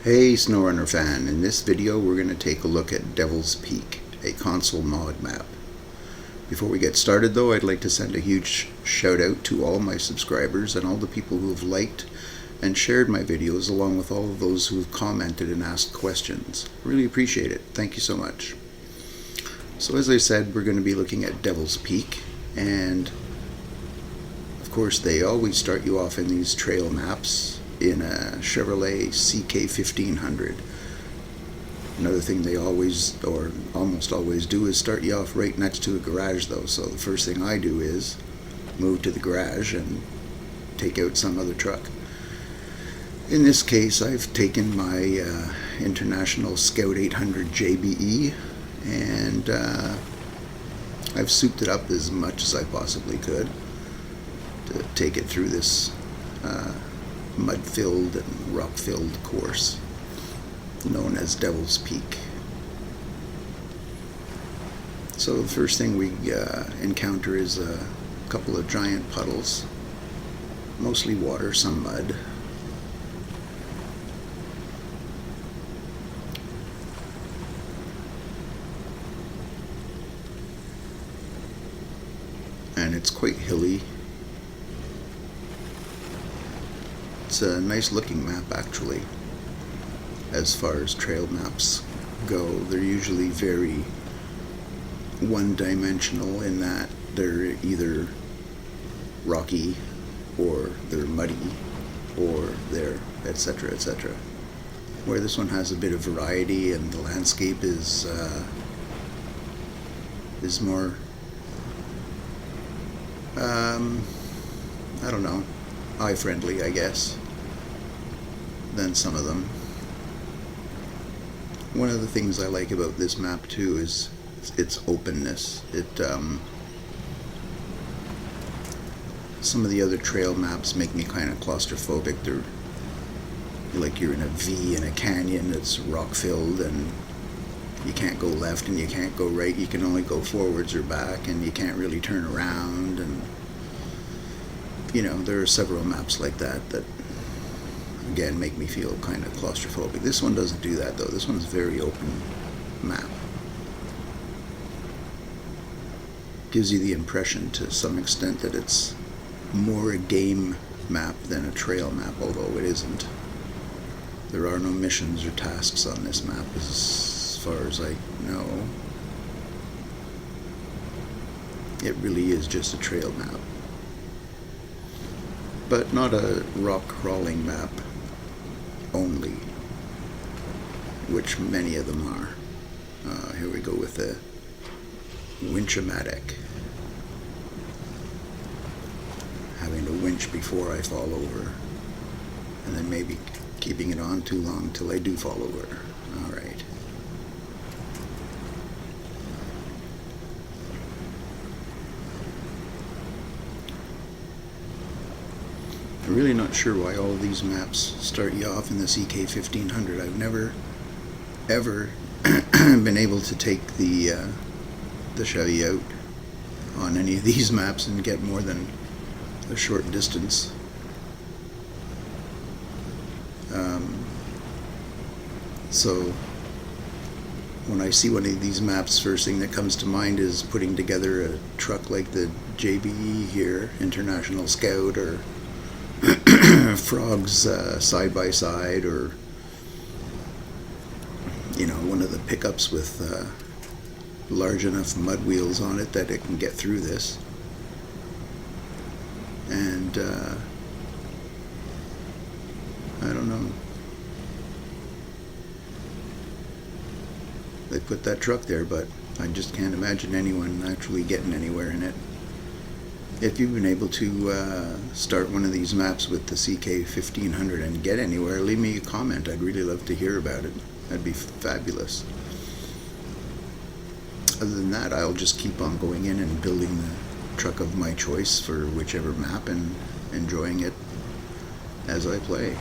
Hey SnowRunner fan, in this video we're going to take a look at Devil's Peak, a console mod map. Before we get started though, I'd like to send a huge shout out to all my subscribers and all the people who have liked and shared my videos, along with all of those who have commented and asked questions. Really appreciate it. Thank you so much. So as I said, we're going to be looking at Devil's Peak, and of course they always start you off in these trail maps in a Chevrolet CK1500. Another thing they always, or almost always do, is start you off right next to a garage though. So the first thing I do is move to the garage and take out some other truck. In this case, I've taken my International Scout 800 JBE and I've souped it up as much as I possibly could to take it through this mud-filled and rock-filled course known as Devil's Peak. So the first thing we encounter is a couple of giant puddles, mostly water, some mud. And it's quite hilly. It's a nice looking map actually. As far as trail maps go, they're usually very one-dimensional in that they're either rocky or they're muddy or they're etc, etc. Where this one has a bit of variety and the landscape is more I don't know, eye-friendly, I guess, than some of them. One of the things I like about this map too is its openness. Some of the other trail maps make me kind of claustrophobic. They're like you're in a V in a canyon that's rock-filled and you can't go left and you can't go right. You can only go forwards or back, and you can't really turn around. And you know, there are several maps like that that again make me feel kind of claustrophobic. This one doesn't do that though. This one's a very open map. Gives you the impression to some extent that it's more a game map than a trail map, although it isn't. There are no missions or tasks on this map as far as I know. It really is just a trail map, but not a rock crawling map only, which many of them are. Here we go with the winch-o-matic. Having to winch before I fall over, and then maybe keeping it on too long till I do fall over. Alright. I'm really not sure why all of these maps start you off in the CK1500. I've never ever been able to take the Chevy out on any of these maps and get more than a short distance. So when I see one of these maps, first thing that comes to mind is putting together a truck like the JBE here, International Scout, or Frogs side by side, or you know, one of the pickups with large enough mud wheels on it that it can get through this. And I don't know, they put that truck there, but I just can't imagine anyone actually getting anywhere in it. If you've been able to start one of these maps with the CK1500 and get anywhere, leave me a comment. I'd really love to hear about it. That'd be fabulous. Other than that, I'll just keep on going in and building the truck of my choice for whichever map and enjoying it as I play.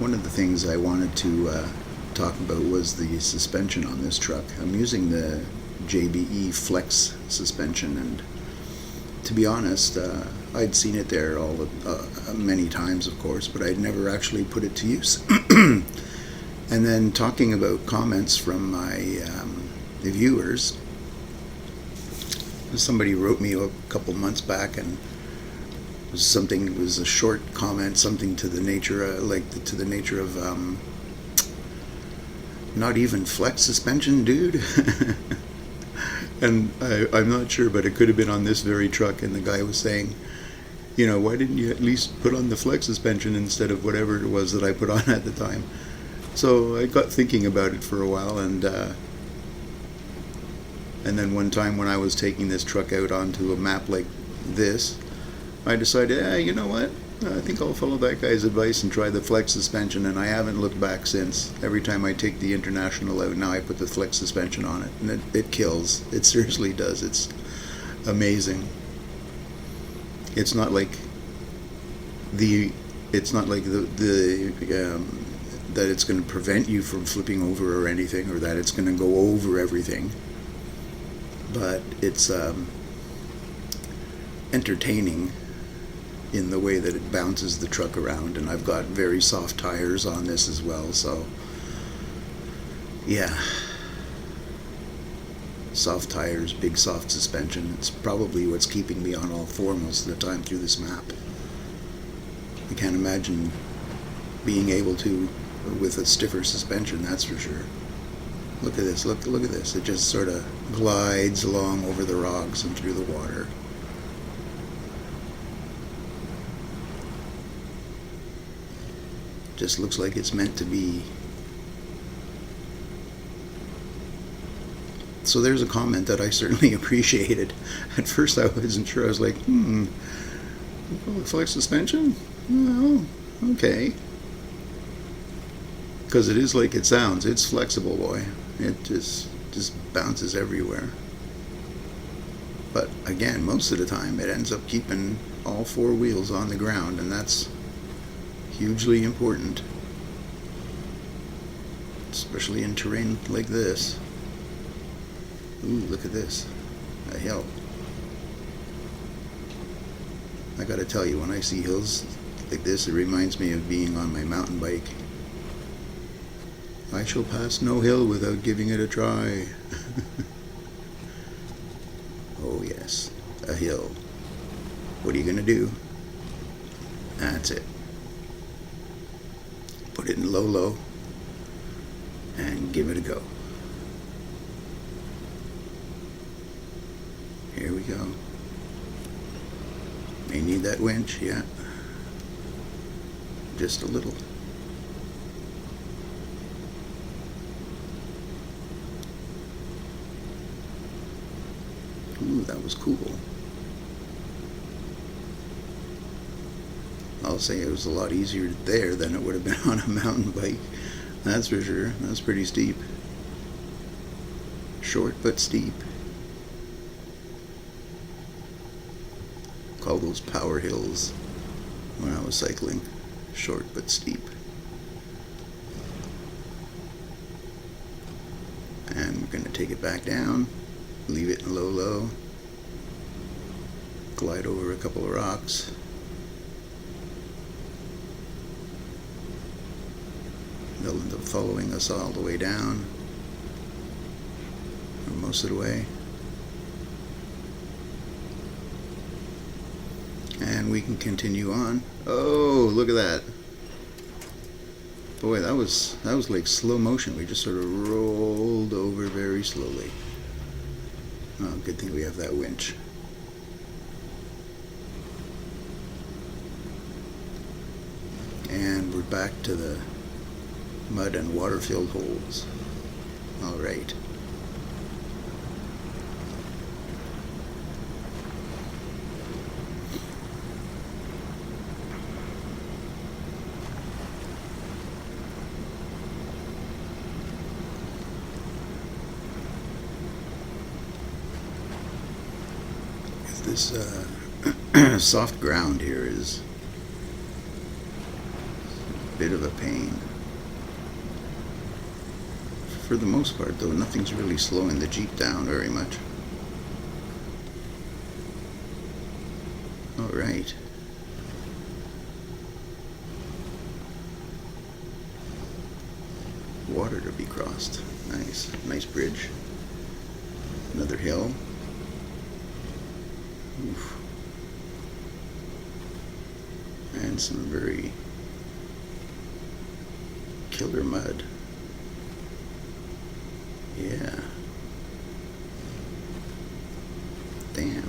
One of the things I wanted to talk about was the suspension on this truck. I'm using the JBE Flex suspension, and to be honest, I'd seen it there many times, of course, but I'd never actually put it to use. And then talking about comments from my viewers, somebody wrote me a couple months back, and it was a short comment, something to the nature of not even flex suspension, dude. And I'm not sure, but it could have been on this very truck, and the guy was saying, you know, why didn't you at least put on the flex suspension instead of whatever it was that I put on at the time? So I got thinking about it for a while, and then one time when I was taking this truck out onto a map like this, I decided, you know what? I think I'll follow that guy's advice and try the flex suspension, and I haven't looked back since. Every time I take the International out now, I put the flex suspension on it, and it kills. It seriously does. It's amazing. It's not like that it's going to prevent you from flipping over or anything, or that it's going to go over everything, but it's entertaining in the way that it bounces the truck around. And I've got very soft tires on this as well, so yeah, soft tires, big soft suspension. It's probably what's keeping me on all four most of the time through this map. I can't imagine being able to with a stiffer suspension, that's for sure. Look at this, look at this. It just sort of glides along over the rocks and through the water. Just looks like it's meant to be. So there's a comment that I certainly appreciated. At first I wasn't sure. I was like, flex suspension? No, okay. Because it is like it sounds. It's flexible, boy. It just bounces everywhere. But again, most of the time it ends up keeping all four wheels on the ground, and that's hugely important, especially in terrain like this. Ooh, look at this, a hill. I gotta tell you, when I see hills like this, it reminds me of being on my mountain bike. I shall pass no hill without giving it a try. Oh yes, a hill. What are you gonna do? That's it. Put it in low and give it a go. Here we go. May need that winch, yeah. Just a little. Ooh, that was cool. I'll say it was a lot easier there than it would have been on a mountain bike. That's for sure. That's pretty steep. Short but steep. Call those power hills when I was cycling. Short but steep. And we're going to take it back down. Leave it in low. Glide over a couple of rocks. They'll end up following us all the way down, or most of the way. And we can continue on. Oh, look at that. Boy, that was like slow motion. We just sort of rolled over very slowly. Oh, good thing we have that winch. And we're back to the mud and water-filled holes. All right. This soft ground here is a bit of a pain. For the most part, though, nothing's really slowing the Jeep down very much. Oh, Alright. Water to be crossed. Nice. Nice bridge. Another hill. Oof. And some very killer mud. Yeah. Damn.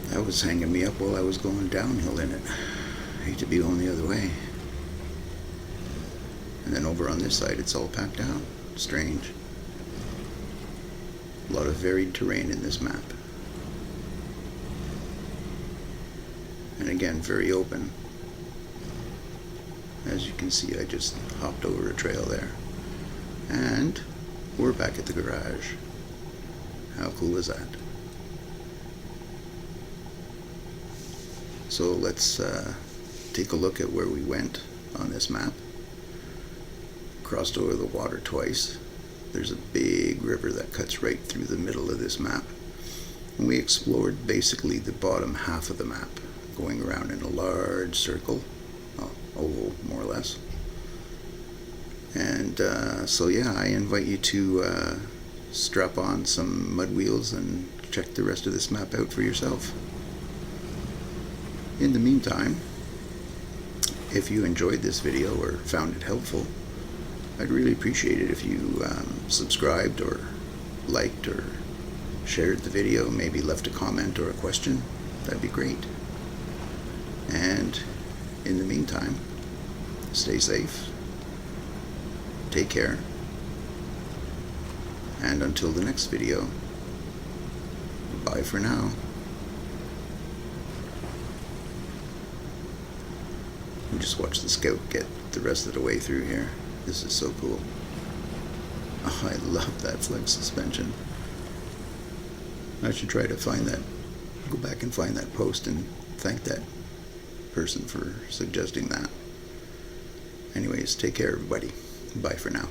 That was hanging me up while I was going downhill in it. I hate to be going the other way. And then over on this side it's all packed down. Strange. A lot of varied terrain in this map. And again, very open. As you can see, I just hopped over a trail there. And we're back at the garage. How cool is that? So let's take a look at where we went on this map. Crossed over the water twice. There's a big river that cuts right through the middle of this map. And we explored basically the bottom half of the map, going around in a large circle, oval more or less. And so yeah, I invite you to strap on some mud wheels and check the rest of this map out for yourself. In the meantime, if you enjoyed this video or found it helpful, I'd really appreciate it if you subscribed or liked or shared the video, maybe left a comment or a question. That'd be great. And in the meantime, stay safe, take care, and until the next video, bye for now. And just watch the scout get the rest of the way through here. This is so cool. Oh, I love that flex suspension. I should try to find that, go back and find that post and thank that person for suggesting that. Anyways, take care everybody. Bye for now.